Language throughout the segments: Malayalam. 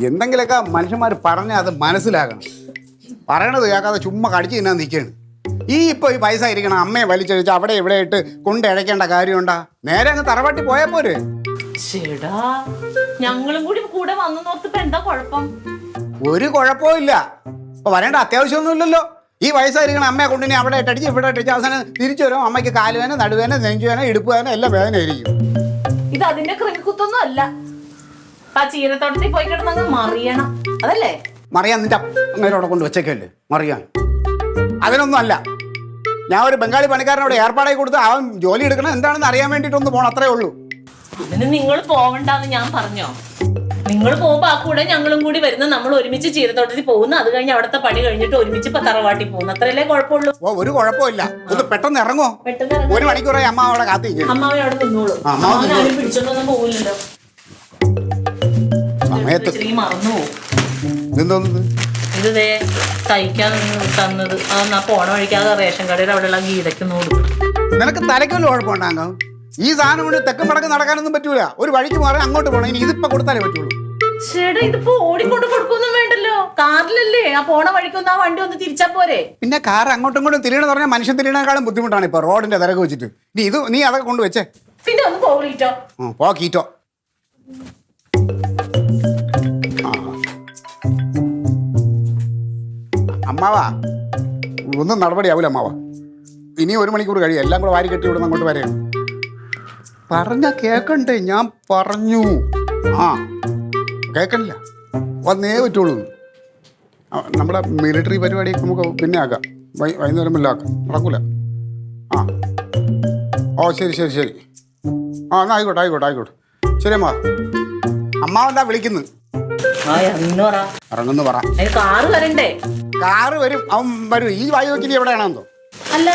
എന്തെങ്കിലുമൊക്കെ മനുഷ്യന്മാർ പറഞ്ഞാൽ അത് മനസ്സിലാക്കണം. പറയണത് കേൾക്കാതെ ചുമ്മാ കടിച്ചു തിന്നാൻ നിൽക്കുകയാണ്. ഈ പൈസ ഇരിക്കണം അമ്മയെ വലിച്ചഴിച്ച് അവിടെ ഇവിടെ ഇട്ട് കൊണ്ടിഴക്കേണ്ട കാര്യമുണ്ടാ? നേരെ അങ്ങ് തറവാട്ടി പോയാ പോരെ? ചേടാ ഞങ്ങളും കൂടി കൂടെ വന്നു നോർത്തിപ്പോ എന്താ കുഴപ്പം? ഒരു കുഴപ്പവും ഇല്ല. ഇപ്പൊ വരേണ്ട അത്യാവശ്യമൊന്നുമില്ലല്ലോ. ഈ പൈസ ഇരിക്കണം അമ്മയെ കൊണ്ടിനി അവിടെ ഇട്ടടിച്ച് ഇവിടെ ഇട്ടടിച്ച് അവസാനം തിരിച്ചു വരും അമ്മയ്ക്ക് കാലുവേന നടുവേന നെഞ്ചുവേന ഇടുപ്പ് വേന എല്ലാം വേദന ആയിരിക്കും. ഇത് അതിന്റെ കൃമിക്കുത്തൊന്നും അല്ല. ആ ചീരത്തോട്ടത്തിൽ പോയി കിടന്നങ്ങ് മറിയണം, അതല്ലേ? മറിയാൻ നിന്റെ അങ്ങേരോടെ കൊണ്ട് വെച്ചേക്കല്ലേ മറിയാൻ? അതിനൊന്നും അല്ല. ഞാൻ ഒരു ബംഗാളി പണിക്കാരനോട് ഏർപ്പാടായി കൊടുത്ത് അവൻ ജോലി എടുക്കണം എന്താണെന്ന് അറിയാൻ വേണ്ടിയിട്ടൊന്ന് പോകണം, അത്രേ ഉള്ളൂ. അതിന് നിങ്ങൾ പോവണ്ടെന്ന് ഞാൻ പറഞ്ഞോ? നിങ്ങൾ പോകുമ്പോ ആ കൂടെ ഞങ്ങളും കൂടി വരുന്ന, നമ്മൾ ഒരുമിച്ച് ചീരത്തോട്ടത്തിൽ പോകുന്നു, അത് കഴിഞ്ഞ് അവിടുത്തെ പണി കഴിഞ്ഞിട്ട് ഒരുമിച്ച് തറവാട്ടി പോകുന്നു, അത്രയല്ലേ കുഴപ്പമുള്ളൂ. ഓ ഒരു കുഴപ്പമില്ല. ഒന്ന് പെട്ടെന്ന് ഇറങ്ങോ. ഒരു മണിക്കൂറായി അമ്മ അവിടെ കാത്തിരിക്കും. അമ്മാവൻ അവിടെ നിന്നോളൂ. അമ്മാവനാരും പിടിച്ചോണ്ടൊന്നും പോകില്ലല്ലോ. സമയത്ത് മറന്നു പോകും. എന്തോന്നത് ഇത് തയ്ക്കാൻ തന്നത് ആ പോണ വഴിക്കാതെ റേഷൻ കടയുടെ അവിടെ ഉള്ള ഗീതയ്ക്കൊന്നും കൊടുക്കും. നിനക്ക് തലയ്ക്കൊരു കുഴപ്പമുണ്ടാകോ? ഈ സാധനം കൊണ്ട് തെക്കും വടക്ക് നടക്കാനൊന്നും പറ്റൂല. ഒരു വഴിക്ക് മാറി അങ്ങോട്ട് പോകണം. ഇനി ഇതിപ്പോ കൊടുത്താലേ പറ്റുള്ളൂ. ചേട്ടാ ഇതിപ്പോ ഓടിക്കൊണ്ട് കൊടുക്കൊന്നും വേണ്ടല്ലോ, കാറിലല്ലേ? ആ പോണ വഴിക്കൊന്നും ആ വണ്ടി ഒന്ന് തിരിച്ചാ പോരെ? പിന്നെ കാർ അങ്ങോട്ടും ഇങ്ങോട്ടും തിരിയണെന്ന് പറഞ്ഞാൽ മനുഷ്യൻ തിരിയണേക്കാളും ബുദ്ധിമുട്ടാണ് ഇപ്പൊ റോഡിന്റെ തിരക്ക് വെച്ചിട്ട്. നീ അതൊക്കെ കൊണ്ട് വെച്ചേ. പിന്നെ ഒന്ന് പോകീറ്റോ. പോ കീറ്റോ. അമ്മാവാ ഒന്നും നടപടിയാവൂല അമ്മാവാ. ഇനി ഒരു മണിക്കൂർ കഴിയും. എല്ലാം കൂടെ വാരി കെട്ടി ഇവിടെ അങ്ങോട്ട് വരെയാണ്. പറഞ്ഞ കേക്കണ്ടേ? ഞാൻ പറഞ്ഞു. കേക്കണില്ല. വന്നേ പറ്റുള്ളൂ. നമ്മുടെ മിലിറ്ററി പരിപാടിയൊക്കെ നമുക്ക് പിന്നെ ആക്കാം. വൈകുന്നേരം വല്ല ആക്കാം. നടക്കൂല. ഓ ശരി. എന്നാ ആയിക്കോട്ടെ. ശരി അമ്മ. അമ്മാവെന്താ വിളിക്കുന്നു? ഇറങ്ങുന്നു പറ. കാറ് വരും, അവൻ വരും. ഈ വായു നോക്കി എവിടെയാണെന്നോ? അല്ല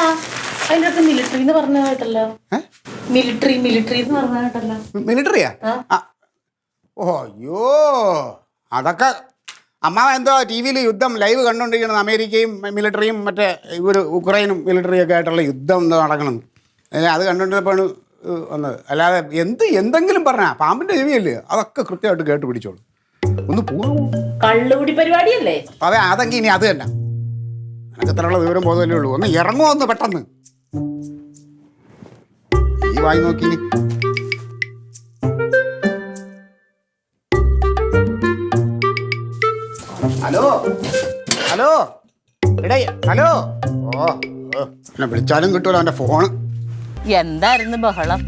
അതിന്റെ അടുത്ത് മിലിറ്ററി എന്ന് പറഞ്ഞ കേട്ടല്ലോ. മിലിറ്ററി എന്ന് പറഞ്ഞ കേട്ടല്ലോ. മിലിറ്ററിയാ? ഓ അയ്യോ, അതൊക്കെ അമ്മാവ എന്തോ ടി വിയിൽ യുദ്ധം ലൈവ് കണ്ടുകൊണ്ടിരിക്കുന്നത്. അമേരിക്കയും മിലിറ്ററിയും മറ്റേ ഇവർ ഉക്രൈനും മിലിറ്ററിയൊക്കെ ആയിട്ടുള്ള യുദ്ധം എന്തോ നടക്കണം. അത് കണ്ടുകൊണ്ടിരുന്നപ്പോഴാണ് വന്നത്. അല്ലാതെ എന്തെങ്കിലും പറഞ്ഞാ പാമ്പിന്റെ ചെവിയല്ലേ, അതൊക്കെ കൃത്യമായിട്ട് കേട്ട് പിടിച്ചോളൂ. ഒന്ന് പോവാമോ? കള്ളുകൂടി പരിപാടിയല്ലേ? അതെ, അതെങ്കിൽ ഇനി അത് തന്നെ. എനിക്ക് ഇത്രയുള്ള വിവരം ബോധമല്ലേ ഉള്ളൂ. ഒന്ന് ഇറങ്ങുമോ ഒന്ന് പെട്ടെന്ന്. ഈ വായി നോക്കി. ഹലോ എടേ, ഹലോ. എന്നെ വിളിച്ചാലും കിട്ടൂല അവന്റെ ഫോണ്. എന്തായിരുന്നു ബഹളം?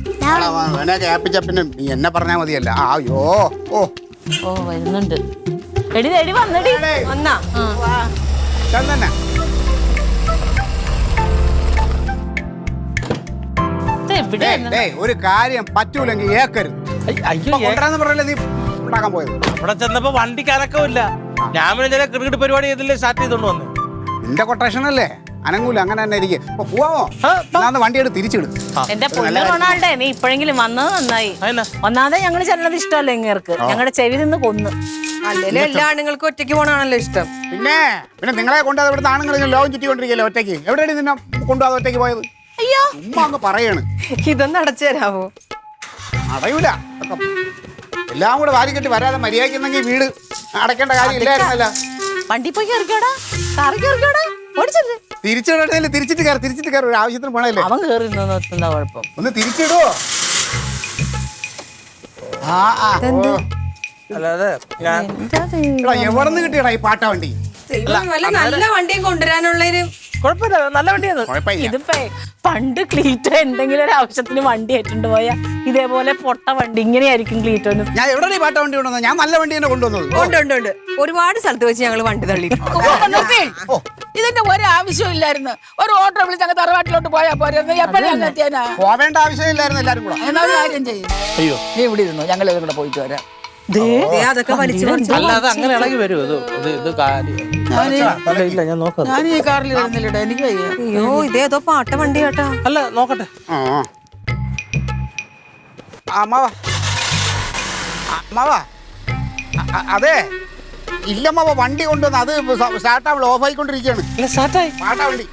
അവനെ കേൾപ്പിച്ച പിന്നെ നീ എന്നെ പറഞ്ഞാ മതിയല്ല. അയ്യോ വരുന്നുണ്ട്. എടി വന്നടി. വന്നാ തന്നെ ഒരു കാര്യം പറ്റൂലെങ്കിൽ ഏക്കരുത്. കൊണ്ടുവരാന്ന് പറഞ്ഞല്ലേ നീ ഉണ്ടാക്കാൻ പോയത്? അവിടെ ചെന്നപ്പോ വണ്ടിക്ക് അനക്കമില്ല. ഞാൻ പിന്നെ ക്രിക്കറ്റ് പരിപാടി ചെയ്തില്ലേ സ്റ്റാർട്ട് ചെയ്തോണ്ട് വന്നു. നിന്റെ കൊട്ടേഷൻ അല്ലേ, അനങ്ങൂല. അങ്ങനെ തന്നെ ഇരിക്കും. ഇപ്പൊ പോവാമോ? വണ്ടി എടുത്ത് തിരിച്ചിടും. എന്റെ പൊന്നു റൊണാൾഡേ, നീ ഇപ്പോഴെങ്കിലും വന്നത് നന്നായി. ഒന്നാമതെ ഞങ്ങള് ചെല്ലണത് ഇഷ്ടമല്ല ഇങ്ങേർക്ക്. ഞങ്ങളുടെ ചെവി നിന്ന് കൊന്ന്. അല്ലേലും എല്ലാ ആണുങ്ങൾക്കും ഒറ്റയ്ക്ക് പോകണാണല്ലോ ഇഷ്ടം. പിന്നെ നിങ്ങളെ കൊണ്ടുപോകാതെ ഇവിടുത്തെ ആണുങ്ങൾ ലോകം ചുറ്റിക്കൊണ്ടിരിക്കല്ലോ ഒറ്റയ്ക്ക്. എവിടെയാണ് നിന്നെ കൊണ്ടുപോകാതെ ഒറ്റയ്ക്ക് പോയത്? അയ്യോ ഉമ്മ അങ്ങ് പറയാണ്. ഇതൊന്നും അടച്ചു തരാമോ? അടയൂല. എല്ലാം കൂടെ വാരിക്കെട്ടി വരാതെ മര്യാദക്കുന്നെങ്കിൽ വീട് അടയ്ക്കേണ്ട കാര്യം ഇല്ലായിരുന്നല്ല. വണ്ടി പോയി കയറിക്കോടാ, കാറി കയറിക്കോടാ, ഓടിച്ചല്ലേ. തിരിച്ചിട്ട് കയറി. ഒരു ആവശ്യത്തിന് പോണല്ലേ. അവൻ കയറി എന്താ കുഴപ്പം? ഒന്ന് തിരിച്ചിടോ. അല്ലാതെ എവിടെന്ന് കിട്ടിയടാ ഈ പാട്ട വണ്ടി? നല്ല വണ്ടിയും കൊണ്ടുവരാനുള്ളൊരു കുഴപ്പമില്ല, നല്ല വണ്ടിയാണ്. ഇതിപ്പോ പണ്ട് ക്ലീറ്റോ എന്തെങ്കിലും ഒരു ആവശ്യത്തിന് വണ്ടി ഏറ്റുണ്ട് പോയാ ഇതേപോലെ പൊട്ട വണ്ടി ഇങ്ങനെയായിരിക്കും ക്ലീറ്റോന്. ഞാൻ എവിടെ പാട്ട വണ്ടി കൊണ്ടുവന്നത്? ഞാൻ നല്ല വണ്ടി തന്നെ കൊണ്ടുവന്നത്. ഉണ്ട്. ഒരുപാട് സ്ഥലത്ത് വെച്ച് ഞങ്ങൾ വണ്ടി തള്ളി. ഇതിന്റെ ഒരാവശ്യവും ഇല്ലായിരുന്നു. ഒരു ഓട്ടോ വിളിച്ച് അങ്ങ് തറവാട്ടിലോട്ട് പോയാ പോരായിരുന്നു. എപ്പോഴും എത്തിയാനാ? പോവേണ്ട ആവശ്യമില്ലായിരുന്നു എല്ലാരും കൂടെ. എന്നാ കാര്യം ചെയ്യും. അയ്യോ, നീ ഇവിടെ ഇരുന്നു, ഞങ്ങൾ ഇവരുടെ പോയിട്ട് വരാം. അതൊക്കെ വലിച്ചു അല്ലാതെ അങ്ങനെ ഇളകി വരും. ഇല്ല, ഞാൻ നോക്കാം. ഞാൻ ഈ കാറിൽ വരുന്നില്ലടാ, എനിക്ക് വയ്യ. അയ്യോ, ഇതേതോ പാട്ട വണ്ടി കേട്ടാ. അല്ല, നോക്കട്ടെ. അതെ ഇല്ലമ്മാവ വണ്ടി കൊണ്ടുവന്ന് അത് സ്റ്റാർട്ടാവില്ല, ഓഫ് ആയിക്കൊണ്ടിരിക്കുകയാണ്. പാട്ടാ വണ്ടി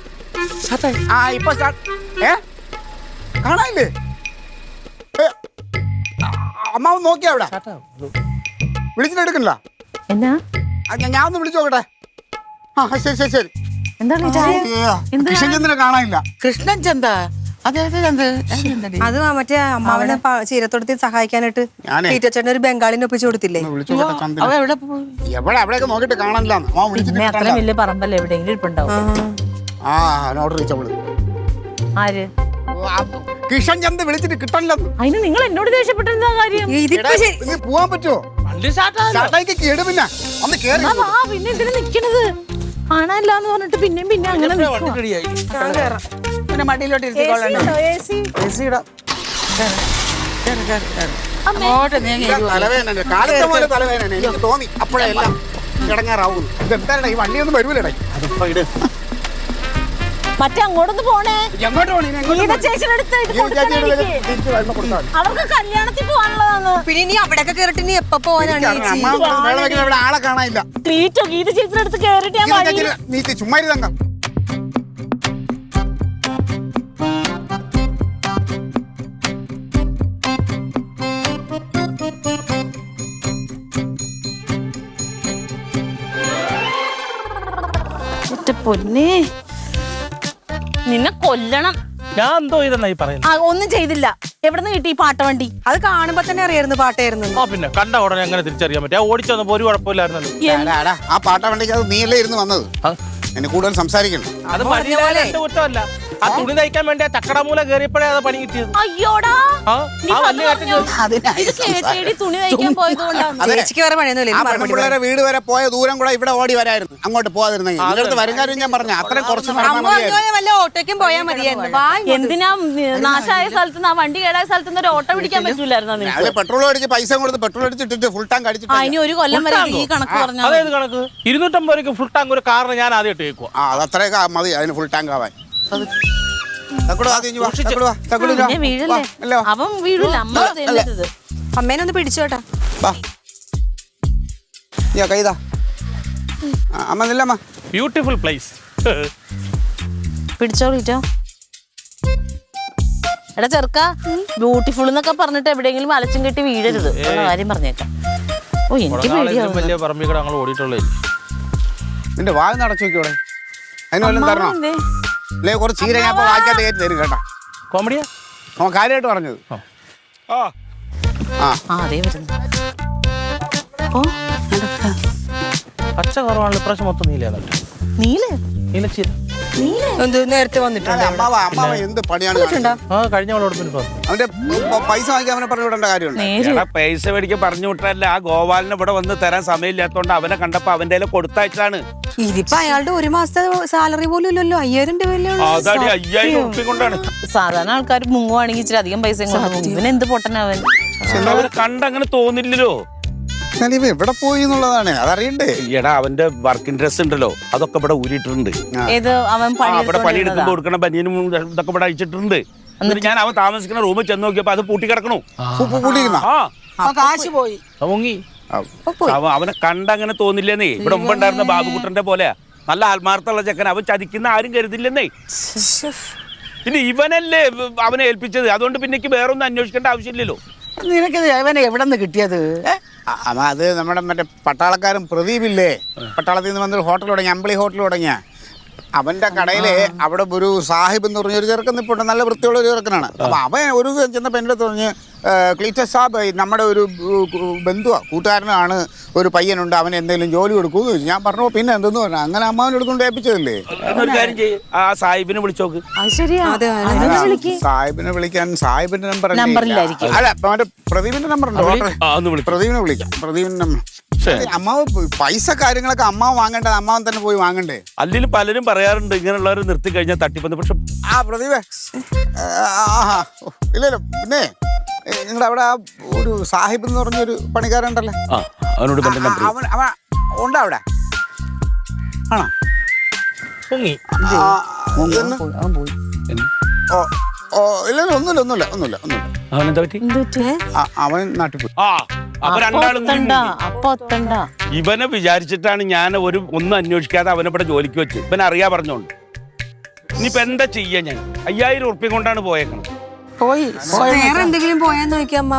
ഇപ്പൊ കാണാനില്ലേ? അമ്മാവൻ നോക്കിയാ അവിടെ വിളിച്ചിട്ട് എടുക്കണില്ല എന്നാ ഞാൻ ഒന്ന് വിളിച്ചു നോക്കട്ടെ. ആ ശരി ശരി ശരി. എന്താണ് കൃഷ്ണചന്ദ്രനെ കാണാനില്ല. കൃഷ്ണൻ ചന്ത അത് മറ്റേ അമ്മാവനെ ചീരത്തൊടുത്തി സഹായിക്കാനായിട്ട് ഞാനേ ടീച്ചേട്ടൻ ഒരു ബംഗാളിനെ ഒപ്പിച്ചു കൊടുത്തില്ലേ? ഒന്ന് വിളിച്ചു നോക്കട്ടെ ചന്ദ്രൻ. അവ എവിടെ പോയി? എവിടെ അവിടെയൊക്കെ നോക്കിയിട്ട് കാണാനില്ല. അമ്മാവൻ വിളിച്ചിട്ട് അത്ര കിട്ടണില്ല. വലിയ പറമ്പല്ലേ എവിടെയെങ്കിലും ഇരിപ്പുണ്ടാവും. ആ ഓർഡർ ചെയ്തവള് ആര്? കിഷൻചന്ദ് വിളിച്ചിട്ട് കിട്ടണില്ലെന്ന്. അതിന് നിങ്ങൾ എന്നോട് ദേഷ്യപ്പെട്ടെന്താ കാര്യം? ഇതിപ്പോ ശരി. ഇത് പോവാൻ പറ്റുമോ? വണ്ടി സ്റ്റാർട്ടാ ചാട്ടായിക്ക് കേട് പിന്നെ ഒന്ന് കേറി. ആ, വാ, പിന്നെ എന്തിനാ നിക്കണത്? കാണാനില്ലാന്ന് പറഞ്ഞിട്ട് പിന്നെയും പിന്നെ അങ്ങനെ നിക്കുവാ. വണ്ടി റെഡിയായി. പിന്നെ മടിയിലോട്ട് ഇരുത്തിക്കൊള്ളണം. അങ്ങോട്ട് നീങ്ങി തലവേദന കാലത്തെ പോലെ തലവേദന എനിക്ക് തോന്നി. അപ്പോഴേ എല്ലാം കിടങ്ങാറാവുന്നു. ഇതെന്താണ് ഈ വണ്ടിയൊന്നും വരൂലടേ. അതിപ്പോ ഇട്. മറ്റേ അങ്ങോട്ടൊന്ന് പോണേ. എങ്ങോട്ട് പോണേ? ഇനി എങ്ങോട്ട് പോണേ? ചേച്ചിയുടെ അടുത്ത് ഇത് ഈ കൊടുക്കണം വിചാരിച്ചിട്ട് എനിക്ക്. തിരിച്ച് വരുമ്പോ കൊടുത്താൽ മതി. അവർക്ക് കല്യാണത്തിൽ പോകാനുള്ളതാണ്. പിന്നെ ഇനി അവിടെയൊക്കെ കേറിട്ട് ഇനി എപ്പോ പോവാനാണ് എനിക്കറിയാം, ചേച്ചി? അമ്മ വേളം വെക്കുന്ന ഇവിടെ ആളെ കാണാനില്ല. ക്ലീറ്റോ ഗീത ചേച്ചിയുടെ അടുത്ത് കേറിട്ട് ഞാൻ ഈ വഴി വിചാരിച്ചിട്ട് നീ ചുമ്മാ ഇരുതങ്ക. പൊന്നെ നിന്നെ കൊല്ലണം. ഞാൻ എന്തോ ഇതെന്നായി പറയുന്നത്. ആ, ഒന്നും ചെയ്തില്ല. എവിടുന്ന് കിട്ടി ഈ പാട്ടവണ്ടി? അത് കാണുമ്പോ തന്നെ അറിയായിരുന്നു പാട്ടായിരുന്നു. ആ പിന്നെ കണ്ട ഉടനെ എങ്ങനെ തിരിച്ചറിയാൻ പറ്റും? ആ ഓടിച്ചൊന്നും ഒരു കുഴപ്പമില്ലായിരുന്നല്ലോ. ആ പാട്ട വണ്ടിക്ക് അത് നീയല്ലേ ഇരുന്ന് വന്നത്. എന്നെ കൂടുതൽ സംസാരിക്കണം. അത് പണിയില്ലാതെ എന്റെ കുറ്റമല്ല. ആ തുണി തയ്ക്കാൻ വേണ്ടി ആ ചക്കടമൂല കയറിയപ്പോഴേ അത് പണി കിട്ടിയത്. അയ്യോടാ, ആ നീ ആ അത് വലിയ പറഞ്ഞോ? അതിനായി ഇത് കേട്ടേടി തുണി തയ്ക്കാൻ പോയത് കൊണ്ടാണ്. ചേച്ചിക്ക് വേറെ പണിയൊന്നുമില്ല. ആ ഇനി മറുപടി പെൺപിള്ളേരെ വീട് വരെ പോയ ദൂരം കൂടെ ഇവിടെ ഓടി വരായിരുന്നു. അങ്ങോട്ട് പോകാതിരുന്നെങ്കിൽ ഇവിടുത്തെ വരും കാര്യം ഞാൻ പറഞ്ഞ അത്രയും കുറച്ച് നടന്നാൽ അമ്മ മതിയായിരുന്നു. പറഞ്ഞ വല്ല ഓട്ടോയ്ക്കും പോയാ മതിയായിരുന്നു. വാ ഇങ്ങോട്ട്. എന്തിനാ നാശായ സ്ഥലത്ത് ആ വണ്ടി കേടായ സ്ഥലത്ത് നിന്ന് ഒരു ഓട്ടോ പിടിക്കാൻ പറ്റൂലായിരുന്നോ നിനക്ക്? രാവിലെ പെട്രോൾ അടിച്ച് പൈസ കൊടുത്ത് പെട്രോൾ അടിച്ചിട്ട് ഫുൾ ടാങ്ക് അടിച്ചിട്ട് ഇനി ഒരു കൊല്ലം വരെ ഈ കണക്ക് പറഞ്ഞാൽ അതേത് കണക്ക്? 250 രൂപയ്ക്ക് ഫുൾ ടാങ്ക് ഒരു കാറിന് ഞാൻ ആദ്യമായിട്ട് കേൾക്കുക. ആ അത് അത്രയൊക്കെ മതി അതിന് ഫുൾ ടാങ്ക് ആവാൻ. തക്കുടു ആദ്യം ഇഞ്ഞ് വാ, തക്കുടു വാ, തക്കുടു വാ. പിന്നെ വീഴല്ലേ? വാ, അല്ലോ. അവൻ വീഴൂല. അമ്മ തരുന്നത്. അമ്മേനെ ഒന്ന് പിടിച്ചോട്ടാ. വാ. ഇയ്യോ, കൈതാ. അമ്മ നില്ലമ്മ. Beautiful place. പിടിച്ചോളിട്ടോ. എടാ ചെറുക്ക, ബ്യൂട്ടിഫുൾ എന്നൊക്കെ പറഞ്ഞിട്ട് എവിടെയെങ്കിലും അലച്ചും കെട്ടി വീഴരുത് ഉള്ള കാര്യം പറഞ്ഞേക്കാം. ഓ എനിക്ക് പേടിയാവും. വലിയ പറമ്പിൽ കൂടെ ഞങ്ങൾ ഓടിയിട്ടുള്ളേ. നിന്റെ വായ നടച്ചു നോക്കിയോടെ. അതിന് വല്ലതും തരണോ? എന്തേ? അല്ലേ കുറച്ച് ചീര ഞാൻ ഇപ്പൊ വായിക്കാത്ത കയറ്റി തരും കേട്ടാ. കോമഡിയാ? അവൻ കാര്യമായിട്ട് പറഞ്ഞത്. ആ ആ ആ അതേ വരുന്നു. ഓ പച്ച കുറവാണല്ലോ ഇപ്രാവശ്യം മൊത്തം നീല നീല നീലച്ചീര. എന്ത് നേരത്തെ വന്നിട്ടുണ്ട്? അമ്മാവ എന്ത് പണിയാണ് കാണിച്ചത്? ആ കഴിഞ്ഞ അവളോടൊപ്പം പറഞ്ഞു. അവന്റെ പൈസ വാങ്ങിക്കാൻ അവനെ പറഞ്ഞു വിടേണ്ട കാര്യമുണ്ട്. നേര് പൈസ മേടിക്കാൻ പറഞ്ഞു വിട്ടല്ല. ആ ഗോപാലിന് ഇവിടെ വന്ന് തരാൻ സമയമില്ലാത്തോണ്ട് അവനെ കണ്ടപ്പോ അവന്റെ കയ്യിൽ കൊടുത്തയച്ചാണ്. ഇതിപ്പോ അയാളുടെ ഒരു മാസത്തെ സാലറി പോലും ഇല്ലല്ലോ. 5000 രൂപയല്ലേ ഉള്ളൂ. അതാടി 5000 ഉറുപ്പിക കൊണ്ടാണ്. സാധാരണ ആൾക്കാർ മുങ്ങുവാണെങ്കിൽ ഇച്ചിരി അധികം പൈസ ഇവൻ എന്ത് പൊട്ടനവൻ. അവനെ കണ്ടങ്ങനെ തോന്നില്ലല്ലോ. എന്നാലും ഇവ എവിടെ പോയി എന്നുള്ളതാണ് അതറിയണ്ടേ. എടാ അവന്റെ വർക്കിംഗ് ഡ്രസ് ഉണ്ടല്ലോ അതൊക്കെ ഇവിടെ ഊരിയിട്ടുണ്ട്. ഏത് അവൻ അവിടെ പണിയെടുക്കുമ്പോ കൊടുക്കണ ബനിയനും ഇതൊക്കെ ഇവിടെ അയച്ചിട്ടുണ്ട്. എന്നിട്ട് ഞാൻ അവൻ താമസിക്കുന്ന റൂമിൽ ചെന്ന് നോക്കിയപ്പോ അത് പൂട്ടി കിടക്കണു. കൂട്ടിയിരുന്ന ആ കാശ് പോയി. മുങ്ങി. അവനെ കണ്ടങ്ങനെ തോന്നില്ലെന്നേ. ഇവിടെ മുമ്പ് ഉണ്ടായിരുന്ന ബാബുകുട്ടന്റെ പോലെ നല്ല ആത്മാർത്ഥമുള്ള ചെക്കൻ. അവൻ ചതിക്കുന്ന ആരും കരുതില്ലെന്നേ. പിന്നെ ഇവനല്ലേ അവനെ ഏൽപ്പിച്ചത്. അതുകൊണ്ട് പിന്നെ എനിക്ക് വേറൊന്നും അന്വേഷിക്കേണ്ട ആവശ്യമില്ലല്ലോ. നിനക്കത് അവനെ എവിടെ നിന്ന് കിട്ടിയത്? അത് നമ്മുടെ മറ്റേ പട്ടാളക്കാരൻ പ്രദീപില്ലേ, പട്ടാളത്തിൽ നിന്ന് വന്നൊരു ഹോട്ടൽ തുടങ്ങി, അമ്പിളി ഹോട്ടൽ തുടങ്ങിയ അവന്റെ കടയില് അവിടെ ഒരു സാഹിബ് എന്ന് പറഞ്ഞൊരു ചെറുക്കൻ നിൽപ്പുണ്ട്. നല്ല വൃത്തിയുള്ള ഒരു ചെറുക്കനാണ്. അപ്പൊ അവൻ ഒരു ചെന്നപ്പോ എൻ്റെ അടുത്ത് പറഞ്ഞ് ക്ലീറ്റസ് സാബ് നമ്മുടെ ഒരു ബന്ധുവാ കൂട്ടുകാരനാണ്, ഒരു പയ്യനുണ്ട്, അവന് എന്തെങ്കിലും ജോലി കൊടുക്കുമെന്ന് ചോദിച്ചു. ഞാൻ പറഞ്ഞു പിന്നെ എന്തെന്ന് പറഞ്ഞു. അങ്ങനെ അമ്മാവൻ എടുത്തുകൊണ്ട് ഏൽപ്പിച്ചതല്ലേ. ഒരു കാര്യം ചെയ്യ്, ആ സാഹിബിനെ വിളിച്ചോക്ക്. സാഹിബിനെ വിളിക്കാൻ സാഹിബിന്റെ നമ്പറില്ലായിരിക്കും. അല്ല മറ്റേ പ്രദീപിന്റെ നമ്പർ ഉണ്ട്. പ്രദീപിനെ വിളിക്കാം. പ്രദീപിന്റെ നമ്പർ. അമ്മാവ് പൈസ കാര്യങ്ങളൊക്കെ അമ്മാവ് വാങ്ങേണ്ടത് അമ്മാവൻ തന്നെ പോയി വാങ്ങണ്ടേ. അല്ലെങ്കിൽ പലരും പറയാറുണ്ട് ഇങ്ങനെയുള്ളവർ നിർത്തി കഴിഞ്ഞാൽ തട്ടിപ്പന്ന്. പക്ഷെ ആ പ്രദീപേ, ഇല്ലല്ലോ. പിന്നെ നിങ്ങളുടെ അവിടെ ആ ഒരു സാഹിബ് എന്ന് പറഞ്ഞൊരു പണിക്കാരുണ്ടല്ലോ, അവനോട് അവൻ അവൻ ഉണ്ടോ അവിടെ? ആണോ? മുങ്ങി. ഇല്ലല്ലോ. ഒന്നുമില്ല. അവനെന്താ പറ്റി? അവൻ നാട്ടിൽ പോയി. അപ്പൊ രണ്ടാളും അപ്പൊ ഇവനെ വിചാരിച്ചിട്ടാണ് ഞാൻ ഒന്നും അന്വേഷിക്കാതെ അവനെ ഇവിടെ ജോലിക്ക് വെച്ച്. ഇവനെ അറിയാ പറഞ്ഞോണ്ട്. ഇനിയിപ്പോ എന്താ ചെയ്യാ? ഞാൻ 5000 ഉറുപ്പിക കൊണ്ടാണ് പോയേക്കണം. പോയി വേറെ എന്തെങ്കിലും പോയാന്ന് നോക്കിയ അമ്മ.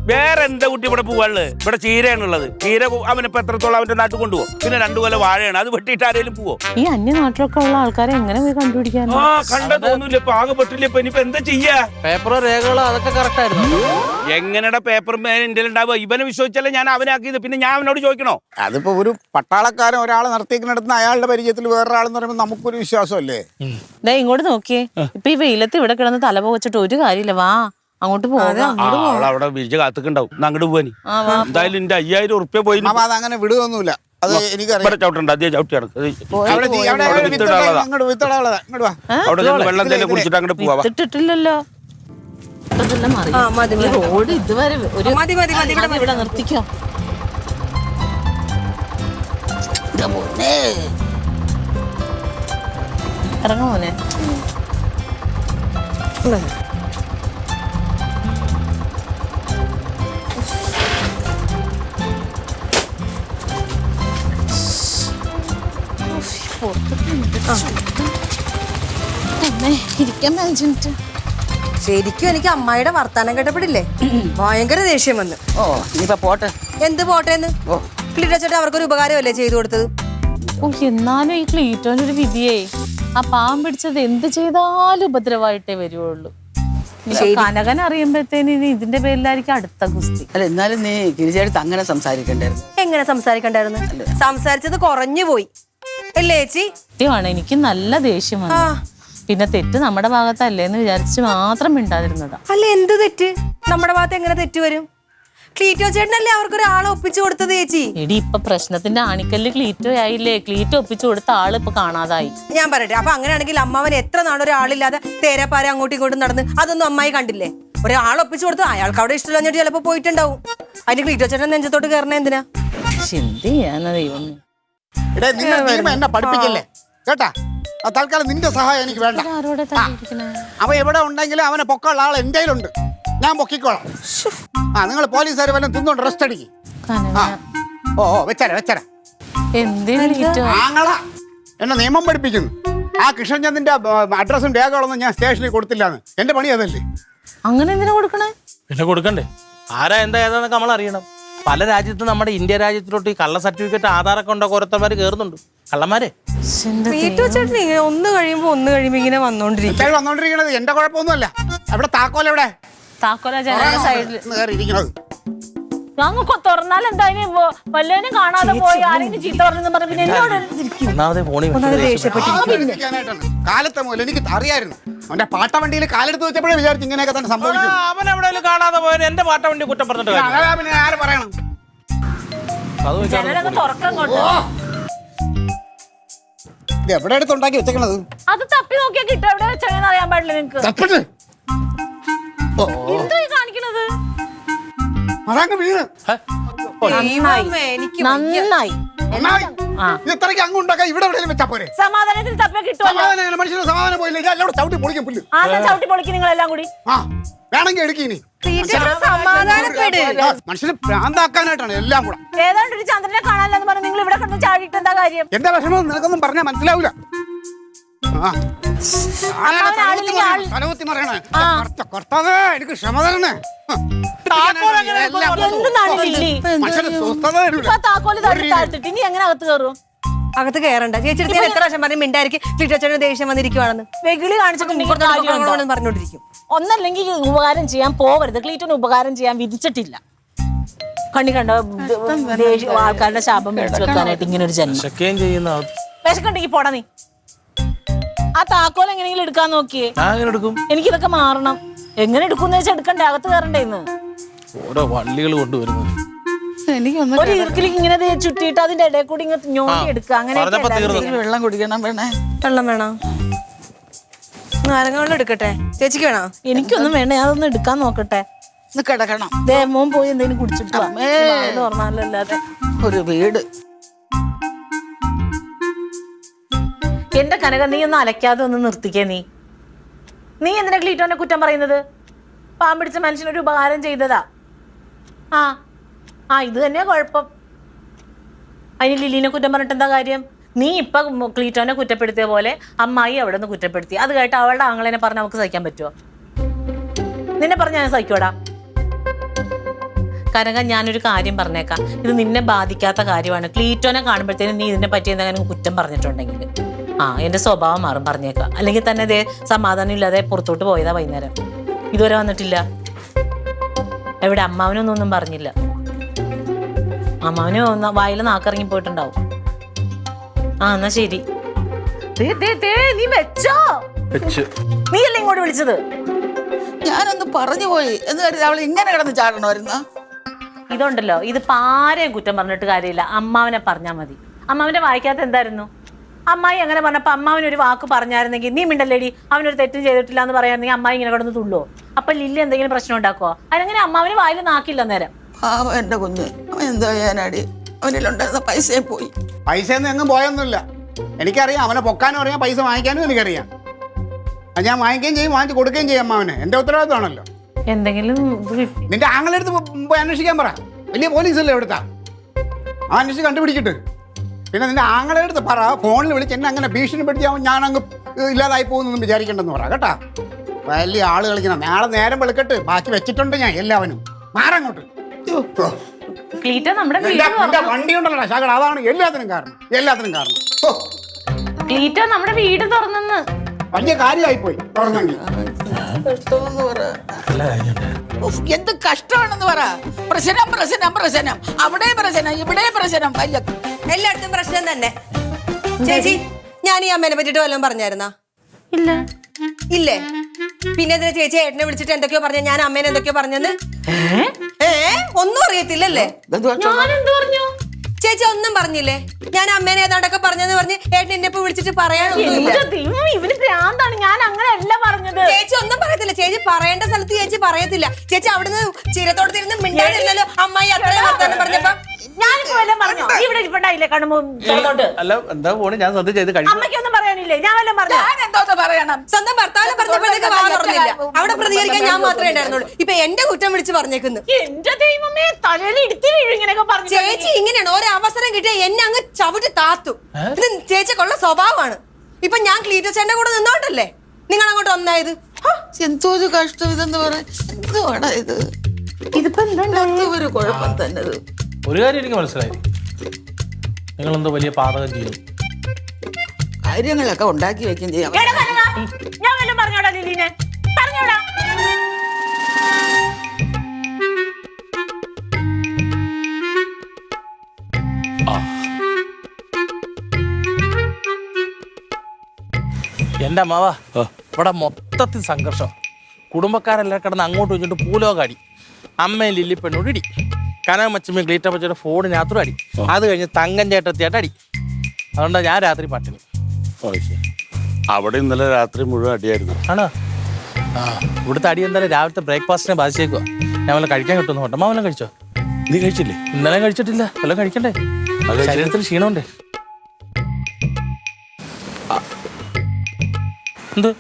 വേറെ എന്താ കുട്ടി ഇവിടെ പോവാനുള്ളത്? ഇവിടെ ചീരയാണുള്ളത്. ചീര അവനിപ്പോ എത്രത്തോളം അവന്റെ നാട്ടിൽ കൊണ്ടുപോകും. പിന്നെ 2 കൊല്ലം വാഴയാണ്, അത് വെട്ടിയിട്ട് ആരെങ്കിലും പോവോ? ഈ അന്യനാട്ടിലൊക്കെ ഉള്ള ആൾക്കാരെ എങ്ങനെ പോയി കണ്ടുപിടിക്കാൻ? ആ കണ്ട തോന്നൂല, ഇപ്പൊ ആകെ പെട്ടില്ല. ഇപ്പൊ ഇനിയിപ്പോ എന്താ ചെയ്യാ? പേപ്പറോ രേഖകളോ അതൊക്കെ കറക്റ്റ് ആയിരുന്നു. എങ്ങനെയുടെ പേപ്പർ എന്റെ ഉണ്ടാവുക? ഇവനെ വിശ്വസിച്ചല്ലേ ഞാൻ അവനാക്കിയത്, പിന്നെ ഞാൻ അവനോട് ചോദിക്കണോ? അതിപ്പോ ഒരു പട്ടാളക്കാരൻ ഒരാളെ നിർത്തിക്കുന്നിടത്ത് അയാളുടെ പരിചയത്തിൽ വേറൊരാളെന്ന് പറയുമ്പോൾ നമുക്കൊരു വിശ്വാസമല്ലേ? ഇങ്ങോട്ട് നോക്കിയേ, ഇപ്പൊ ഈ വെയിലത്ത് ഇവിടെ കിടന്ന് തല പോവച്ചിട്ട് ഒരു കാര്യമില്ല. വാ അങ്ങോട്ട് പോകാം. അവളവിടെ വിരിച്ച് കാത്തുക്കുണ്ടാവും. അങ്ങോട്ട് പോവാനി എന്തായാലും എന്റെ 5000 ഉറുപ്പ്യ പോയി. അത് അങ്ങനെ വിടുകയൊന്നുമില്ല, അത് എനിക്കറിയാം. ചവിട്ടുണ്ട്, അതേ ചവിട്ടി നടക്കും. അവിടെ വെള്ളം തന്നെ കുടിച്ചിട്ട് അങ്ങോട്ട് പോവാ. ഇട്ടിട്ടില്ലല്ലോ. റോഡ് ഇതുവരെ ഇവിടെ നിർത്തിക്കോ. ഇറങ്ങ മോനെ. ശരിക്കും എനിക്ക് അമ്മായിയുടെ വർത്താനം കേട്ടപ്പെടില്ലേ, ഭയങ്കര ദേഷ്യം വന്നു. ഓ ഇനിയിപ്പോ പോട്ടെ. എന്ത് പോട്ടേന്ന്? ക്ലീറ്റോച്ചേട്ടാ അവർക്കൊരു ഉപകാരമല്ലേ ചെയ്തു കൊടുത്തത്? എന്നാലും ഈ ക്ലീറ്റോന്റെ ഒരു വിധിയേ, ആ പാവം പിടിച്ചത് എന്ത് ചെയ്താലും ഉപദ്രവമായിട്ടേ വരുവുള്ളൂ. കനകൻ അറിയുമ്പോഴത്തേന് ഇതിന്റെ പേരിലായിരിക്കും അടുത്ത ഗുസ്തി. അല്ല എന്നാലും നീ ഗിരിജയെടുത്ത് അങ്ങനെ സംസാരിക്കണ്ടായിരുന്നു. എങ്ങനെ സംസാരിക്കണ്ടായിരുന്നു? സംസാരിച്ചത് കുറഞ്ഞു പോയി അല്ലേ ചേച്ചി? സത്യമാണ്, എനിക്ക് നല്ല ദേഷ്യം വന്നു. പിന്നെ തെറ്റ് നമ്മുടെ ഭാഗത്തല്ലേന്ന് വിചാരിച്ച് മാത്രം മിണ്ടാതിരുന്നതാ. അല്ല എന്ത് തെറ്റ്? നമ്മുടെ ഭാഗത്ത് എങ്ങനെ തെറ്റ് വരും? ക്ലീറ്റോ ചേട്ടനല്ലേ അവർക്കൊരാളെ ഒപ്പിച്ചു കൊടുത്തത് ചേച്ചി. എടി ഇപ്പൊ പ്രശ്നത്തിന്റെ ആണിക്കല്ല് ക്ലീറ്റോ ആയില്ലേ? ക്ലീറ്റോ ഒപ്പിച്ചു കൊടുത്ത ആള് ഇപ്പൊ കാണാതായി. ഞാൻ പറയട്ടെ, അപ്പൊ അങ്ങനെയാണെങ്കിൽ അമ്മാവൻ എത്ര നാളൊരാളില്ലാതെ തേരപ്പാര അങ്ങോട്ടും ഇങ്ങോട്ടും നടന്ന് അതൊന്നും അമ്മായി കണ്ടില്ലേ? ഒരാളെ ഒപ്പിച്ചു കൊടുത്ത് അയാൾക്ക് അവിടെ ഇഷ്ടമില്ലാഞ്ഞിട്ട് ചിലപ്പോ പോയിട്ടുണ്ടാവും. അതിന് ക്ലീറ്റോ ചേട്ടൻ നെഞ്ചത്തോട്ട് കയറണ എന്തിനാ? എന്ത് ചെയ്യാനാ ദൈവം. എന്നെ പഠിപ്പിക്കല്ലേ കേട്ടാ. തൽക്കാലം നിന്റെ സഹായം എനിക്ക് വേണ്ട. അവ എവിടെ ഉണ്ടെങ്കിലും അവനെ പൊക്കമുള്ള ആൾ എന്റെ കയ്യിലുണ്ട്, ഞാൻ പൊക്കിക്കോളാം. നിങ്ങൾ പോലീസുകാർ വല്ലതും തിന്നോണ്ട് റെസ്റ്റ് അടിക്കും. വെച്ചരാ ആങ്ങള എന്നെ നിയമം പഠിപ്പിക്കുന്നു. ആ കൃഷ്ണചന്ദ്രന്റെ അഡ്രസ്സും രേഖകളൊന്നും ഞാൻ സ്റ്റേഷനിൽ കൊടുത്തില്ലാന്ന്. എന്റെ പണി അതല്ലേ. അങ്ങനെ എന്തിനാ കൊടുക്കണേ? പിന്നെ കൊടുക്കണ്ടേ? ആരാ എന്താ ഏതാന്നൊക്കെ നമ്മൾ അറിയണം. പല രാജ്യത്തും നമ്മുടെ ഇന്ത്യ രാജ്യത്തിലോട്ട് ഈ കള്ള സർട്ടിഫിക്കറ്റ് ആധാറൊക്കെ ഉണ്ടോ ഓരോരുത്തന്മാര് കയറുന്നുണ്ട്, കള്ളന്മാരെ. ക്ലീറ്റോ ചേട്ടൻ ഒന്ന് കഴിയുമ്പോ ഇങ്ങനെ വന്നോണ്ടിരിക്കണത് എന്റെ കുഴപ്പമൊന്നുമല്ല. അവിടെ താക്കോൽ എവിടെ? താക്കോല ജനലിന്റെ സൈഡിൽ ഇരിക്കണത്. ഞങ്ങൾക്ക് തുറന്നാൽ എന്തായാലും വല്ലവനും കാണാതെ പോയി ആരെങ്കിലും ചീത്ത പറഞ്ഞു പറഞ്ഞ പിന്നെ കാലത്തെ മുതൽ എനിക്ക് അറിയായിരുന്നു. അവന്റെ പാട്ട വണ്ടിയിൽ കാലെടുത്ത് വെച്ചപ്പോഴേ വിചാരിച്ചു ഇങ്ങനെയൊക്കെ തന്നെ സംഭവിക്കും. അവൻ എവിടെയെങ്കിലും കാണാതെ പോയാൽ എന്റെ പാട്ട വണ്ടി കുറ്റം പറഞ്ഞിട്ട് പിന്നെ ആര് പറയണം? ജനലൊക്കെ തുറക്കാൻ കൊണ്ട് ഇത് എവിടെ എടുത്തുണ്ടാക്കി വെച്ചേക്കണത്? അത് തപ്പി നോക്കിയാ കിട്ടും. എവിടെ വെച്ചെന്ന് അറിയാൻ പാടില്ല നിങ്ങക്ക്. എന്തോ കാണിക്കണത്? അതങ്ങ് വീണ് നന്നായി. ഇത്രയ്ക്ക് അങ്ങ് ഉണ്ടാക്കാൻ ഇവിടെ എവിടെയും വെച്ചാ പോരെ? സമാധാനത്തിൽ തപ്പിയാ കിട്ടുമല്ലോ. മനുഷ്യന് സമാധാനം പോയില്ല. ഞാൻ ചവിട്ടി പൊളിക്കും പുല്ല്. ചവിട്ടി പൊളിക്കും നിങ്ങളെല്ലാം കൂടി. വേണമെങ്കിൽ എടുക്കിനി. സമാധാനപ്പെട്. മനുഷ്യന് ഭ്രാന്താക്കാനായിട്ടാണ് എല്ലാം കൂടെ. ഏതാണ്ട് ഒരു ചന്ദ്രനെ കാണാനില്ലെന്ന് പറഞ്ഞ് നിങ്ങൾ ഇവിടെ കിടന്ന് ചാടിയിട്ട് എന്താ കാര്യം? എന്റെ വിഷമം നിനക്കൊന്നും പറഞ്ഞാൽ മനസ്സിലാവൂല. എനിക്ക് ക്ഷമ തരണേ. ഇനി എങ്ങനെ അകത്ത് കയറും? അകത്ത് കയറണ്ട ചേച്ചി. എത്ര പ്രാവശ്യം പറഞ്ഞ് മിണ്ടായിരിക്കും ക്ലീറ്റോ ചേട്ടന് ദേഷ്യം വന്നിരിക്കുവാണെന്ന്. വെകിളി കാണിച്ചിട്ട് പറഞ്ഞോണ്ടിരിക്കും. ഒന്നല്ലെങ്കിൽ ഉപകാരം ചെയ്യാൻ പോവരുത്. ക്ലീറ്റോന് ഉപകാരം ചെയ്യാൻ വിധിച്ചിട്ടില്ല. കണ്ണി കണ്ട ആൾക്കാരുടെ ശാപം മേടിച്ചു വെക്കാനായിട്ട് ഇങ്ങനെ ഒരു ജന്മം. വിശക്കുണ്ടെങ്കിൽ പോടാ നീ. ആ താക്കോൽ എങ്ങനെയെങ്കിലും എടുക്കാൻ നോക്കിയേ. എനിക്കിതൊക്കെ മാറണം. എങ്ങനെ എടുക്കുന്ന വെച്ചാൽ എടുക്കണ്ടേ? അകത്ത് കയറണ്ടേ? ഇന്ന് ഓരോ വള്ളികൾ കൊണ്ടുവരുന്നത് ഒരു ഇറുക്കിലേക്ക് ഇങ്ങനെ ചുറ്റിയിട്ട് അതിന്റെ ഇടയിൽ കൂടി ഇങ്ങനെ ഞോണ്ടി എടുക്കുക. അങ്ങനെ വെള്ളം കുടിക്കണം. വെള്ളം വേണോ? നാരങ്ങ വെള്ളം എടുക്കട്ടെ? ചേച്ചിക്ക് വേണോ? എനിക്കൊന്നും വേണ്ട, അതൊന്നും എടുക്കാൻ നോക്കട്ടെ. കിടക്കണം. ദേമോൻ പോയി എന്തെങ്കിലും കുടിച്ചിട്ട് ഓർമ്മല്ലാതെ ഒരു വീട്. എന്റെ കനക, നീ ഒന്ന് അലക്കാതെ ഒന്ന് നിർത്തിക്കേ. നീ എന്തിനാ ക്ലീറ്റോനെ കുറ്റം പറയുന്നത്? പാമ്പിടിച്ച മനുഷ്യനൊരു ഉപകാരം ചെയ്തതാ. ഇത് തന്നെയാ കുഴപ്പം. അതിന് ലില്ലിനെ കുറ്റം പറഞ്ഞിട്ട് എന്താ കാര്യം? നീ ഇപ്പൊ ക്ലീറ്റോനെ കുറ്റപ്പെടുത്തിയ പോലെ അമ്മായി അവിടെ നിന്ന് കുറ്റപ്പെടുത്തി. അത് കേട്ട് അവളുടെ ആങ്ങളെനെ പറഞ്ഞ് നമുക്ക് സഹിക്കാൻ പറ്റുമോ? നിന്നെ പറഞ്ഞ ഞാൻ സഹിക്കോടാ? കനക ഞാനൊരു കാര്യം പറഞ്ഞേക്കാം, ഇത് നിന്നെ ബാധിക്കാത്ത കാര്യമാണ്. ക്ലീറ്റോനെ കാണുമ്പോഴത്തേനും നീ ഇതിനെ പറ്റി എന്തെങ്കിലും കുറ്റം പറഞ്ഞിട്ടുണ്ടെങ്കിൽ എന്റെ സ്വഭാവം മാറും, പറഞ്ഞേക്കാം. അല്ലെങ്കിൽ തന്നെ ഇതേ സമാധാനം ഇല്ലാതെ പുറത്തോട്ട് പോയതാ വൈകുന്നേരം, ഇതുവരെ വന്നിട്ടില്ല. എവിടെ അമ്മാവനൊന്നും പറഞ്ഞില്ല. അമ്മാവന് വായിൽ നാക്കിറങ്ങി പോയിട്ടുണ്ടാവും. എന്നാ ശരി. നീ വെച്ചോ, നീയല്ലേ ഇങ്ങോട്ട് വിളിച്ചത്? ഞാനൊന്ന് പറഞ്ഞു പോയി എന്ന് കരുതി അവൾ ഇങ്ങനെ കിടന്ന് ചാടണമായിരുന്നു. ഇതുണ്ടല്ലോ, ഇതിപ്പോ ആരെയും കുറ്റം പറഞ്ഞിട്ട് കാര്യമില്ല. അമ്മാവനെ പറഞ്ഞാൽ മതി. അമ്മാവന്റെ വായിക്കാത്ത എന്തായിരുന്നു? അമ്മായി അങ്ങനെ പറഞ്ഞപ്പോ അമ്മാവനൊരു വാക്ക് പറഞ്ഞായിരുന്നെങ്കിൽ, നീ മിണ്ടല്ലേടി അവനൊരു തെറ്റും ചെയ്തിട്ടില്ല എന്ന് പറയായിരുന്നെങ്കിൽ അമ്മായി ഇങ്ങനെ കിടന്ന് തുള്ളോ? അപ്പൊ ലില്ലി എന്തെങ്കിലും പ്രശ്നം ഉണ്ടാക്കുവോ? അതിനങ്ങനെ അമ്മാവന് വായിൽ നാക്കില്ല നേരം. എന്റെ കുഞ്ഞ്, അവൻ എന്തോ ചെയ്യാനാടി, അവനിലുണ്ടായിരുന്ന പൈസയും പോയി. പൈസ ഒന്നും എങ്ങും പോയൊന്നുമില്ല. എനിക്കറിയാം, അവനെ പൊക്കാനും അറിയാം, പൈസ വാങ്ങിക്കാനും എനിക്കറിയാം. അത് ഞാൻ വാങ്ങിക്കുകയും ചെയ്യും, വാങ്ങിച്ച് കൊടുക്കുകയും ചെയ്യും. അമ്മാവന് എൻ്റെ ഉത്തരവാദിത്തമാണല്ലോ. എന്തെങ്കിലും നിന്റെ ആങ്ങളെടുത്ത് പോയി അന്വേഷിക്കാൻ പറ. വലിയ പോലീസല്ലേ എവിടുത്താ, ആ അന്വേഷിച്ച് കണ്ടുപിടിച്ചിട്ട്. പിന്നെ നിന്റെ ആങ്ങളെടുത്ത് പറ, ഫോണിൽ വിളിച്ച് എന്നെ അങ്ങനെ ഭീഷണിപ്പെടുത്തിയാവും ഞാനങ്ങ് ഇല്ലാതായി പോകുന്നൊന്നും വിചാരിക്കണ്ടെന്ന് പറ കേട്ടാ. വലിയ ആള് കളിക്കണം. നാളെ നേരം വെളുക്കട്ട് ബാക്കി വെച്ചിട്ടുണ്ട് ഞാൻ എല്ലാവനും. മാറങ്ങോട്ട്. ക്ലീറ്റോ നമ്മുടെ വണ്ടി ഉണ്ടല്ലോ ശകട, അതാണ് എല്ലാത്തിനും കാരണം. ക്ലീറ്റോ നമ്മുടെ വീട് തുറന്നെന്ന് വലിയ കാര്യമായിപ്പോയി തുറന്നെങ്കിൽ. എന്ത് കഷ്ടമാണെന്ന് പറ. പ്രശ്നം അവിടെ പ്രശ്നം, ഇവിടെ പ്രശ്നം, വലിയ എല്ലായിടത്തും പ്രശ്നം തന്നെ. ചേച്ചി, ഞാൻ ഈ അമ്മേനെ പറ്റിട്ട് വല്ലതും പറഞ്ഞായിരുന്നാ? ഇല്ലേ? പിന്നെ എന്തിനാ ചേച്ചി ഏട്ടനെ വിളിച്ചിട്ട് എന്തൊക്കെയോ പറഞ്ഞ? ഞാൻ അമ്മേനെ എന്തൊക്കെയോ പറഞ്ഞത് ഒന്നും അറിയത്തില്ലല്ലേ? ചേച്ചി ഒന്നും പറഞ്ഞില്ലേ? ഞാൻ അമ്മേനെ ഏതാണ്ടൊക്കെ പറഞ്ഞെന്ന് പറഞ്ഞ് ഏട്ടൻ എന്നെ ഇപ്പൊ വിളിച്ചിട്ട് പറയാനൊന്നുമില്ല. ഇവന് ഭ്രാന്താണ്. ഞാൻ അങ്ങനെയല്ല പറഞ്ഞത്. ചേച്ചി ഒന്നും പറയത്തില്ല. ചേച്ചി പറയേണ്ട സ്ഥലത്ത് ചേച്ചി പറയത്തില്ല. ചേച്ചി അവിടുന്ന് ചിരത്തോടത്തിരുന്ന് മിണ്ടാതിരുന്നല്ലോ അമ്മായി അത്രയും വർത്താനം പറഞ്ഞപ്പോ. ഞാനിപ്പോ വല്ലതും പറഞ്ഞോ? ഇവിടെ ഇരിപ്പണ്ടായില്ലേ കണ്ണുമൂത്തോട്ട്? അല്ല എന്താ പോണ്, ഞാൻ ശ്രദ്ധ ചെയ്ത് കഴിയും. അമ്മയ്ക്കൊന്നും പറയാനില്ലേ? ഞാൻ വല്ലതും പറഞ്ഞു? ഞാൻ എന്തോന്ന് പറയണം? സ്വന്തം ഭർത്താവിനെ പറഞ്ഞപ്പോഴത്തേക്ക് വാ തുറന്നില്ല. അവിടെ പ്രതികരിക്കാൻ ഞാൻ മാത്രമേ ഉണ്ടായിരുന്നുള്ളൂ. ഇപ്പൊ എന്റെ കുറ്റം വിളിച്ച് പറഞ്ഞേക്കുന്നു. എന്റെ ദൈവമേ, തലയിൽ ഇടുത്തി വീഴും ഇങ്ങനെയൊക്കെ പറഞ്ഞു. ചേച്ചി ഇങ്ങനെയാണ്, ഒരവസരം കിട്ടിയ എന്നെ അങ്ങ് ചവിട്ടി താത്തു. ഇത് ചേച്ചിക്കുള്ള സ്വഭാവമാണ്. ഇപ്പൊ ഞാൻ ക്ലീറ്റോ ചേട്ടന്റെ കൂടെ നിന്നോണ്ടല്ലേ നിങ്ങൾ അങ്ങോട്ട് ഒന്നായത്. എന്തോ ഒരു കഷ്ടം ഇതെന്ന് പറയാൻ. എന്തുവാടാ ഇത്? ഇതിപ്പോ എന്താ ഒരു കുഴപ്പം തന്നെ. ഒരു കാര്യം എനിക്ക് മനസ്സിലായി, നിങ്ങളെന്തോ വലിയ പാതകം ചെയ്യുന്നു. കാര്യങ്ങളൊക്കെ ഉണ്ടാക്കി വെക്കും ചെയ്യാം. ഞാൻ വല്ലതും പറഞ്ഞോടാ ലില്ലിനെ? പറഞ്ഞോടാ. എൻ്റെ അമ്മാവാ, ഇവിടെ മൊത്തത്തിൽ സംഘർഷം. കുടുംബക്കാരെല്ലാം കിടന്ന് അങ്ങോട്ടും ഇങ്ങോട്ടും പൂലോകടി. അമ്മയും ലില്ലി പെണ്ണോട് ഇടി, കനകമ്മച്ചമ്മയും ക്ലീറ്റ പച്ചയുടെ ഫോണിനകത്തും അടി. അത് കഴിഞ്ഞ് തങ്കം ചേട്ടത്തിയായിട്ട് അടി. അതുകൊണ്ടാണ് ഞാൻ രാത്രി പട്ടിണി. അവിടെ ഇന്നലെ രാത്രി മുഴുവൻ അടിയായിരുന്നു. ആണോ? ഇവിടുത്തെ അടി എന്തായാലും രാവിലത്തെ ബ്രേക്ക്ഫാസ്റ്റിനെ ബാധിച്ചേക്കുക. ഞാൻ വല്ല കഴിക്കാൻ കിട്ടുന്നു. ഹോട്ടമ്മ വല്ലതും കഴിച്ചോ? നീ കഴിച്ചില്ലേ? ഇന്നലെ കഴിച്ചിട്ടില്ല, വല്ലതും കഴിക്കണ്ടേ? ശരീരത്തിൽ ക്ഷീണമുണ്ടേ. എന്ത്?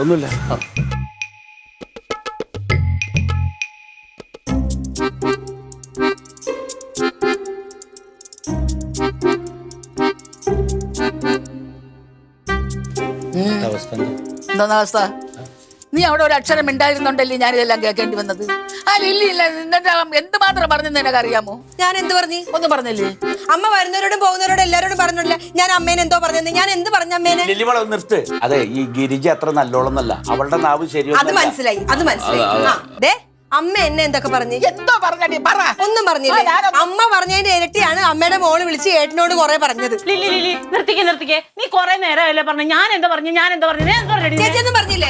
ഒന്നുമില്ല. എന്താ അവസ്ഥ? നീ അവിടെ ഒരു അക്ഷരം മിണ്ടായിരുന്നുണ്ടല്ലേ ഞാൻ ഇതെല്ലാം കേൾക്കേണ്ടി വന്നത്? ആ ലില്ലി ഇല്ല നിന്റെ എന്തുമാത്രം പറഞ്ഞു നിനക്ക് അറിയാമോ? ഞാൻ എന്ത് പറഞ്ഞു? ഒന്നും പറഞ്ഞില്ലേ? അമ്മ വരുന്നവരോടും പോകുന്നവരോടും എല്ലാരോടും പറഞ്ഞില്ല ഞാൻ അമ്മേനെ എന്തോ പറഞ്ഞത്. ഞാൻ എന്ത് പറഞ്ഞു അമ്മേനെ? ലില്ലിമോളെ നിർത്ത്. അതെ, ഈ ഗിരിജ അത്ര നല്ലോളന്നല്ല, അവളുടെ നാവ് ശരിയോ? അത് മനസ്സിലായി. അമ്മ എന്നെ എന്തൊക്കെ പറഞ്ഞു? എന്തോ പറഞ്ഞടി പറ. ഒന്നും പറഞ്ഞില്ല. അമ്മ പറഞ്ഞതിന്റെ ഇരട്ടിയാണ് അമ്മയുടെ മോള് വിളിച്ച് ഏട്ടനോട് കുറെ പറഞ്ഞത്. ലില്ലി നിർത്തിക്കേ. നീ കുറെ നേരമല്ലേ പറഞ്ഞു? ഞാൻ എന്താ പറഞ്ഞു? ചേച്ചി ഒന്നും പറഞ്ഞില്ലേ?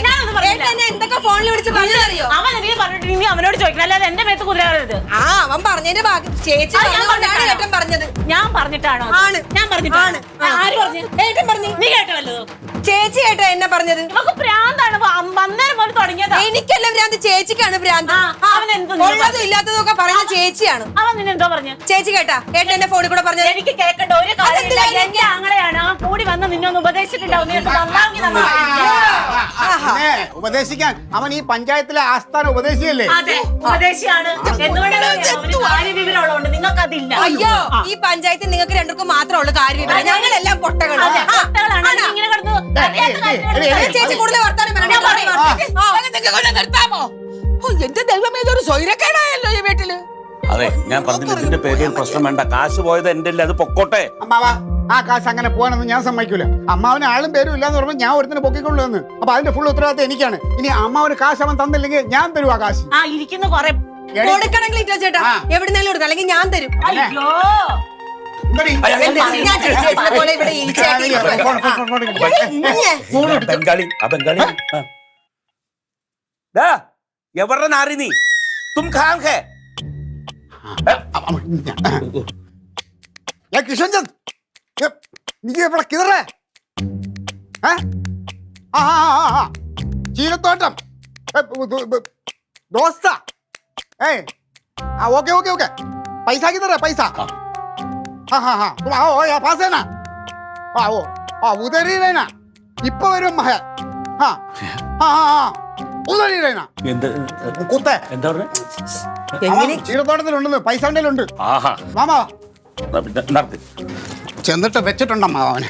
ഏട്ടൻ എന്തൊക്കെ ഫോണിൽ വിളിച്ച് പറഞ്ഞറിയോ? അവൻ എന്തെങ്കിലും പറഞ്ഞിട്ട് നീ അവനോട് ചോദിക്കണം, അല്ലാതെ എന്റെ മേത്ത് കുതിരരുത്. അവൻ പറഞ്ഞതിന്റെ ഭാഗം ചേച്ചി ഏട്ടൻ പറഞ്ഞത്. ഞാൻ പറഞ്ഞിട്ടാണോ? ഞാൻ പറഞ്ഞിട്ടാണ്. ആര് പറഞ്ഞു? ഏട്ടൻ പറഞ്ഞു. നീ കേട്ടല്ലോ? ചേച്ചി ഏട്ടാ എന്നെ പറഞ്ഞത്. നമുക്ക് ഭ്രാന്താണ്. വന്നേരം പോലെ തുടങ്ങിയതാ. എനിക്കല്ല ഭ്രാന്ത്, ചേച്ചിക്കാണ് ഭ്രാന്ത്. ഉള്ളതും ഇല്ലാത്തതും ഒക്കെ പറയുന്ന ചേച്ചിയാണ്. അവൻ നിന്നെ എന്തോ പറഞ്ഞു? ചേച്ചി കേട്ടാ ഏട്ടൻ എന്റെ ഫോണിൽ കൂടെ പറഞ്ഞത്? എനിക്ക് കേൾക്കണ്ട ഒരു കാര്യമില്ല. എന്റെ ആങ്ങളെയാണ്. ആ കൂടി വന്ന് നിന്നൊന്ന് ഉപദേശിച്ചിട്ടുണ്ടാവും. ഉപദേശിക്കാൻ അവൻ ഈ പഞ്ചായത്തിലെ ആസ്ഥാന ഉപദേശിയല്ലേ? അതെ, ഉപദേശിയാണ്. എന്തുകൊണ്ടാണ് നിങ്ങൾക്ക് അതില്ല? അയ്യോ, ഈ പഞ്ചായത്തിൽ നിങ്ങൾക്ക് രണ്ടുപേർക്കും മാത്രമുള്ള കാര്യം. ഞങ്ങളെല്ലാം പൊട്ടകളാണ്. ചേച്ചി കൂടുതൽ വർത്താനം നിർത്താമോ? എന്റെ ദൈവമേ, ഇതൊരു സ്വൈരക്കേടായല്ലോ ഈ വീട്ടില്. അതെ ഞാൻ പറഞ്ഞില്ല ഇതിന്റെ പേരിൽ പ്രശ്നം വേണ്ട. കാശ് പോയത് എന്റെ അല്ലേ, അത് പൊക്കോട്ടെ. അമ്മാവ ആ കാശ് അങ്ങനെ പോകാനൊന്നും ഞാൻ സമ്മതിക്കൂല. അമ്മാവന് ആളും പേരും ഇല്ലാന്ന് പറയുമ്പോൾ ഞാൻ ഒരുത്തിന് പൊക്കിക്കൊള്ളു എന്ന്. അപ്പൊ അതിന്റെ ഫുൾ ഉത്തരവാദിത്തം എനിക്കാണ്. ഇനി അമ്മാവന് കാശ് അവൻ തന്നില്ലെങ്കിൽ ഞാൻ തരും ആ കാശ്. ആ ഇരിക്കുന്ന കൊറേ കൊടുക്കണം ക്ലീറ്റോ ചേട്ടാ, എവിടുന്നേലും കൊടുക്കണം, അല്ലെങ്കിൽ ഞാൻ തരും. അയ്യോ എന്താടി? ഞാൻ ചേച്ചിയെ പോലെ ഇവിടെ ഈച്ചയാക്കി ബംഗാളി ബംഗാളി എവരുടെ നാറി നീ? തും ഖാൻ ഹേ? കിഷൻ ചന്ദ് നീ ഇവിടെ കിതറേ? ചീരത്തോട്ടം ദോസ്ത. ओके ओके ओके पैसा किधर है? पैसा हाँ हाँ हाँ तुम आओ यहाँ पास है ना? आओ उधर ही रहना. इप्पो वരും है. हाँ हाँ हाँ हाँ उधर ही रहना. കുത്തേ എന്താ പറഞ്ഞ? ചീരത്തോട്ടത്തിലുണ്ടെന്ന് പൈസ ഉണ്ട്. ആഹാ മാമാ നടത്തി ചെന്നിട്ട് വെച്ചിട്ടുണ്ടമ്മാ അവനെ.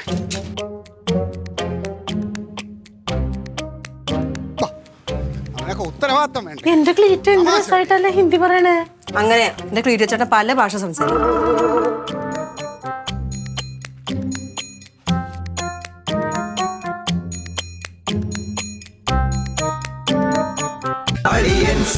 അവനൊക്കെ ഉത്തരവാദിത്തം വേണ്ട. എന്റെ ക്ലീറ്റ് എന്ത് രസമായിട്ടല്ലേ ഹിന്ദി പറയണേ. അങ്ങനെ എന്റെ ക്ലീറ്റോ ചേട്ടൻ പല ഭാഷ സംസാരിക്കും. Aliens